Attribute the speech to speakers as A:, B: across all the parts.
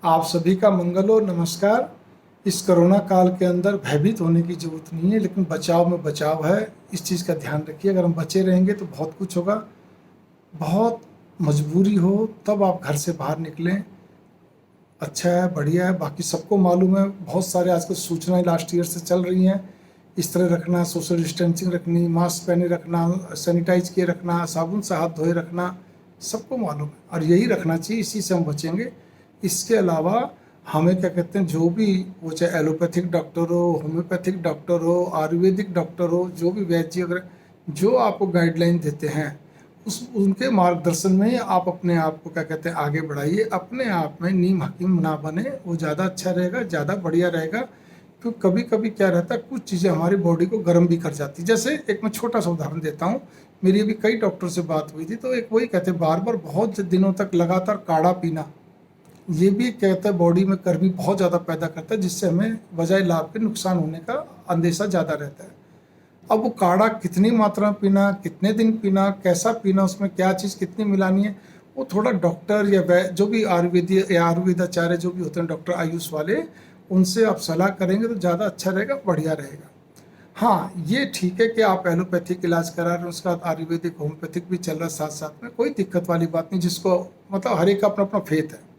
A: आप सभी का मंगल हो। नमस्कार। इस कोरोना काल के अंदर भयभीत होने की ज़रूरत नहीं है, लेकिन बचाव में बचाव है। इस चीज़ का ध्यान रखिए। अगर हम बचे रहेंगे तो बहुत कुछ होगा। बहुत मजबूरी हो तब आप घर से बाहर निकलें, अच्छा है, बढ़िया है। बाकी सबको मालूम है, बहुत सारे आजकल सूचनाएं लास्ट ईयर से चल रही हैं। इस तरह रखना, सोशल डिस्टेंसिंग रखनी, मास्क पहने रखना, सैनिटाइज किए रखना, साबुन से हाथ धोए रखना, सबको मालूम है और यही रखना चाहिए। इसी से हम बचेंगे। इसके अलावा हमें क्या कहते हैं, जो भी वो चाहे एलोपैथिक डॉक्टर हो, होम्योपैथिक डॉक्टर हो, आयुर्वेदिक डॉक्टर हो, जो भी वैद्य अगर जो आपको गाइडलाइन देते हैं उस उनके मार्गदर्शन में ही आप अपने आप को क्या कहते हैं आगे बढ़ाइए। अपने आप में नीम हकीम ना बने, वो ज़्यादा अच्छा रहेगा, ज़्यादा बढ़िया रहेगा। क्योंकि कभी कभी क्या रहता है, कुछ चीज़ें हमारी बॉडी को गर्म भी कर जाती है। जैसे एक मैं छोटा सा उदाहरण देता हूँ। मेरी अभी कई डॉक्टर से बात हुई थी, तो एक वही कहते बार बार बहुत दिनों तक लगातार काढ़ा पीना, ये भी कहता है बॉडी में गर्मी बहुत ज़्यादा पैदा करता है, जिससे हमें बजाय लाभ के नुकसान होने का अंदेशा ज़्यादा रहता है। अब वो काढ़ा कितनी मात्रा में पीना, कितने दिन पीना, कैसा पीना, उसमें क्या चीज़ कितनी मिलानी है, वो थोड़ा डॉक्टर या जो भी आयुर्वेदिक या आयुर्वेदाचार्य जो भी होते हैं, डॉक्टर आयुष वाले, उनसे आप सलाह करेंगे तो ज़्यादा अच्छा रहेगा, बढ़िया रहेगा। हाँ, ये ठीक है कि आप एलोपैथिक इलाज करा रहे हैं, उसके बाद आयुर्वेदिक होम्योपैथिक भी चल रहा है साथ साथ में, कोई दिक्कत वाली बात नहीं। जिसको मतलब हर एक का अपना अपना फेथ है।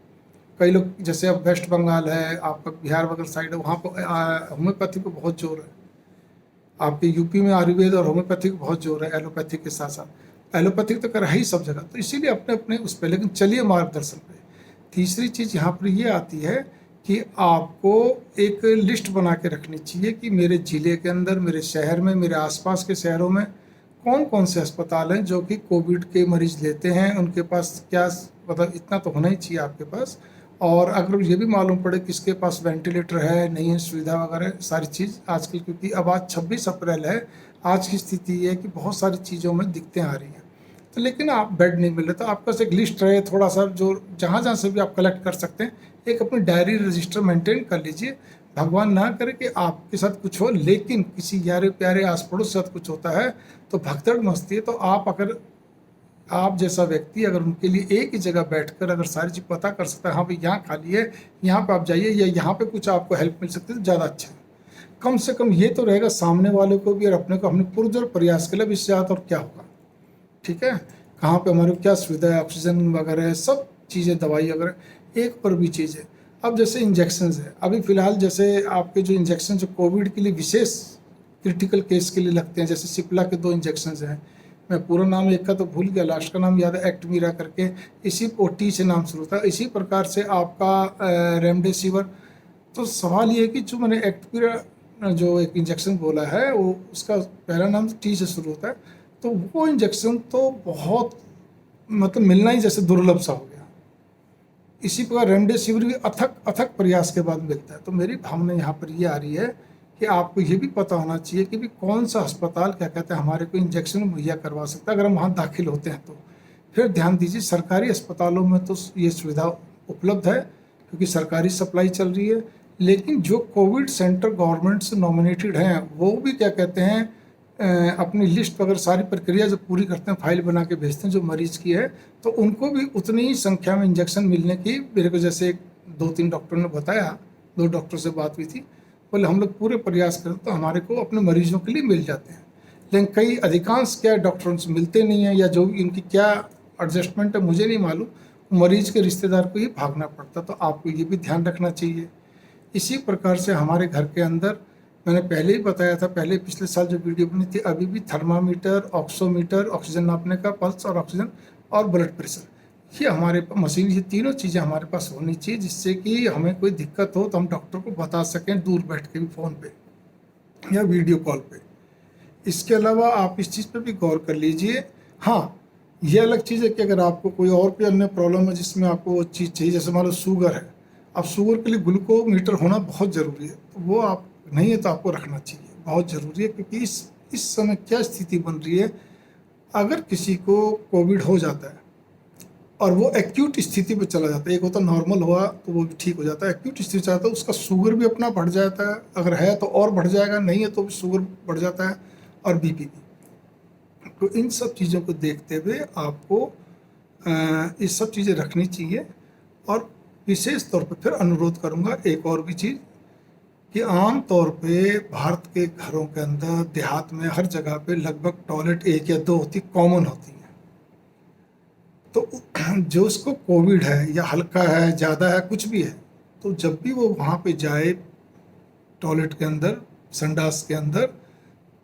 A: कई लोग, जैसे अब वेस्ट बंगाल है, आपका बिहार वगैरह साइड है, वहाँ पर होम्योपैथी पे बहुत जोर है। आपके यूपी में आयुर्वेद और होम्योपैथिक बहुत जोर है, एलोपैथिक के साथ साथ। एलोपैथिक तो कर है ही सब जगह, तो इसीलिए अपने अपने उस पर, लेकिन चलिए मार्गदर्शन पे। तीसरी चीज़ यहाँ पर ये आती है कि आपको एक लिस्ट बना के रखनी चाहिए कि मेरे ज़िले के अंदर, मेरे शहर में, मेरे आसपास के शहरों में कौन कौन से अस्पताल हैं जो कि कोविड के मरीज लेते हैं। उनके पास क्या, मतलब इतना तो होना ही चाहिए आपके पास। और अगर ये भी मालूम पड़े किसके पास वेंटिलेटर है, नहीं है, सुविधा वगैरह सारी चीज़ आजकल, क्योंकि अब आज 26 अप्रैल है, आज की स्थिति ये है कि बहुत सारी चीज़ों में दिक्कतें आ रही हैं। तो लेकिन आप बेड नहीं मिल रहे, तो आपके पास एक लिस्ट रहे थोड़ा सा, जो जहाँ जहाँ से भी आप कलेक्ट कर सकते हैं। एक अपनी डायरी रजिस्टर मेंटेन कर लीजिए। भगवान ना करे कि आपके साथ कुछ हो, लेकिन किसी यारे प्यारे आस पड़ोस के साथ कुछ होता है तो भगदड़ मचती है। तो आप अगर, आप जैसा व्यक्ति अगर उनके लिए एक ही जगह बैठकर अगर सारी चीज़ पता कर सकता है, हाँ भाई यहाँ खाली है, यहाँ पे आप जाइए, या यहाँ पे कुछ आपको हेल्प मिल सकती है, तो ज़्यादा अच्छा है। कम से कम ये तो रहेगा सामने वाले को भी और अपने को, हमने पुरजोर प्रयास के लिए, इससे ज़्यादा और क्या होगा। ठीक है, कहाँ पे हमारे को क्या सुविधा है, ऑक्सीजन वगैरह है, सब चीज़ें, दवाई वगैरह, एक पर भी चीज़ है। अब जैसे इंजेक्शन है, अभी फ़िलहाल जैसे आपके जो इंजेक्शन जो कोविड के लिए विशेष क्रिटिकल केस के लिए लगते हैं, जैसे सिप्ला के 2 इंजेक्शन हैं। मैं पूरा नाम एक का तो भूल गया, लास्ट का नाम याद है, एक्टमीरा करके, इसी OT से नाम शुरू था। इसी प्रकार से आपका रेमडेसिविर। तो सवाल ये है कि जो मैंने एक्टमीरा जो एक इंजेक्शन बोला है, वो उसका पहला नाम T से शुरू होता है। तो वो इंजेक्शन तो बहुत, मतलब मिलना ही जैसे दुर्लभ सा हो गया। इसी प्रकार रेमडेसिविर भी अथक अथक प्रयास के बाद मिलता है। तो मेरी भावना यहाँ पर ये आ रही है कि आपको ये भी पता होना चाहिए कि भी कौन सा अस्पताल क्या कहते हैं हमारे को इंजेक्शन मुहैया करवा सकता है, अगर हम वहाँ दाखिल होते हैं तो। फिर ध्यान दीजिए, सरकारी अस्पतालों में तो ये सुविधा उपलब्ध है क्योंकि सरकारी सप्लाई चल रही है। लेकिन जो कोविड सेंटर गवर्नमेंट से नॉमिनेटेड हैं, वो भी क्या कहते हैं अपनी लिस्ट वगैरह सारी प्रक्रिया जब पूरी करते हैं, फाइल बना के भेजते हैं जो मरीज़ की है, तो उनको भी उतनी ही संख्या में इंजेक्शन मिलने की, मेरे को जैसे 2-3 डॉक्टर ने बताया, 2 डॉक्टर से बात हुई थी, बोले हम लोग पूरे प्रयास करें तो हमारे को अपने मरीजों के लिए मिल जाते हैं। लेकिन कई अधिकांश क्या डॉक्टरों से मिलते नहीं हैं, या जो इनकी क्या एडजस्टमेंट है मुझे नहीं मालूम, मरीज के रिश्तेदार को ही भागना पड़ता। तो आपको ये भी ध्यान रखना चाहिए। इसी प्रकार से हमारे घर के अंदर, मैंने पहले ही बताया था, पहले पिछले साल जो वीडियो बनी थी, अभी भी थर्मामीटर, ऑक्सोमीटर, ऑक्सीजन नापने का, पल्स और ऑक्सीजन, और ब्लड प्रेशर, ये हमारे मशीन, ये तीनों चीज़ें हमारे पास होनी चाहिए, जिससे कि हमें कोई दिक्कत हो तो हम डॉक्टर को बता सकें, दूर बैठ के भी, फ़ोन पे या वीडियो कॉल पे। इसके अलावा आप इस चीज़ पे भी गौर कर लीजिए। हाँ, ये अलग चीज़ है कि अगर आपको कोई और भी अन्य प्रॉब्लम है जिसमें आपको वो चीज़ चाहिए, जैसे मान लो शुगर है, अब शुगर के लिए ग्लूकोमीटर होना बहुत ज़रूरी है, तो वो आप नहीं है तो आपको रखना चाहिए, बहुत ज़रूरी है। क्योंकि इस समय क्या स्थिति बन रही है, अगर किसी को कोविड हो जाता है और वो एक्यूट स्थिति पे चला जाता है, एक होता नॉर्मल हुआ तो वो भी ठीक हो जाता है, एक्यूट स्थिति चाहता है, उसका शुगर भी अपना बढ़ जाता है, अगर है तो और बढ़ जाएगा, नहीं है तो भी शुगर बढ़ जाता है, और BP भी। तो इन सब चीज़ों को देखते हुए आपको ये सब चीज़ें रखनी चाहिए। और विशेष तौर पे फिर अनुरोध करूंगा एक और भी चीज़ कि आम तौर पे भारत के घरों के अंदर देहात में हर जगह पे लगभग टॉयलेट एक या दो होती कॉमन होती हैं। तो जो उसको कोविड है या हल्का है, ज़्यादा है, कुछ भी है, तो जब भी वो वहाँ पे जाए टॉयलेट के अंदर, संडास के अंदर,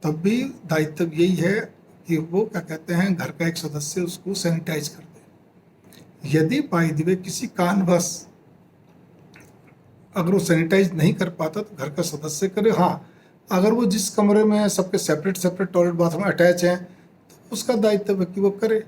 A: तब भी दायित्व यही है कि वो क्या कहते हैं, घर का एक सदस्य उसको सैनिटाइज कर दे। यदि बाय द वे किसी कारणवश अगर वो सैनिटाइज नहीं कर पाता तो घर का सदस्य करे। हाँ, अगर वो जिस कमरे में सबके separate separate toilet bathroom attach हैं तो उसका दायित्व है कि वो करे,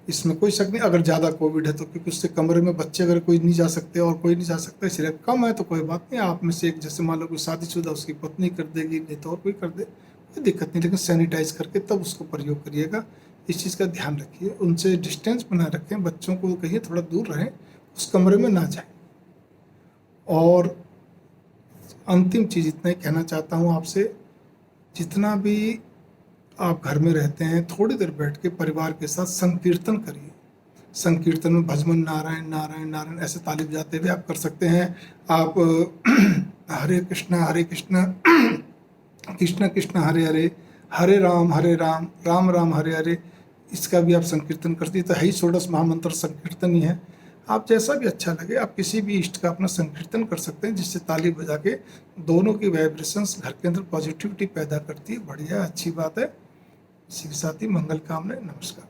A: इसमें कोई शक नहीं। अगर ज़्यादा कोविड है तो, क्योंकि उससे कमरे में बच्चे अगर कोई नहीं जा सकते और कोई नहीं जा सकता, इसलिए कम है तो कोई बात नहीं, आप में से एक, जैसे मान लो कोई शादीशुदा, उसकी पत्नी कर देगी, नहीं तो और कोई कर दे, कोई दिक्कत नहीं, लेकिन सैनिटाइज करके तब उसको प्रयोग करिएगा। इस चीज़ का ध्यान रखिए, उनसे डिस्टेंस बनाए रखें, बच्चों को कहिए थोड़ा दूर रहें, उस कमरे में ना जाए। और अंतिम चीज़ इतना ही कहना चाहता हूँ आपसे, जितना भी आप घर में रहते हैं, थोड़ी देर बैठ के परिवार के साथ संकीर्तन करिए। संकीर्तन में भजमन नारायण नारायण नारायण ऐसे ताली बजाते हुए आप कर सकते हैं। आप हरे कृष्णा कृष्ण कृष्ण हरे हरे, हरे राम राम राम हरे हरे, इसका भी आप संकीर्तन करती है। तो है ही षोडश महामंत्र संकीर्तन ही है। आप जैसा भी अच्छा लगे, आप किसी भी इष्ट का अपना संकीर्तन कर सकते हैं, जिससे ताली बजा के दोनों की वाइब्रेशंस घर के अंदर पॉजिटिविटी पैदा करती है। बढ़िया, अच्छी बात है। इसी के साथ ही मंगल कामना, नमस्कार।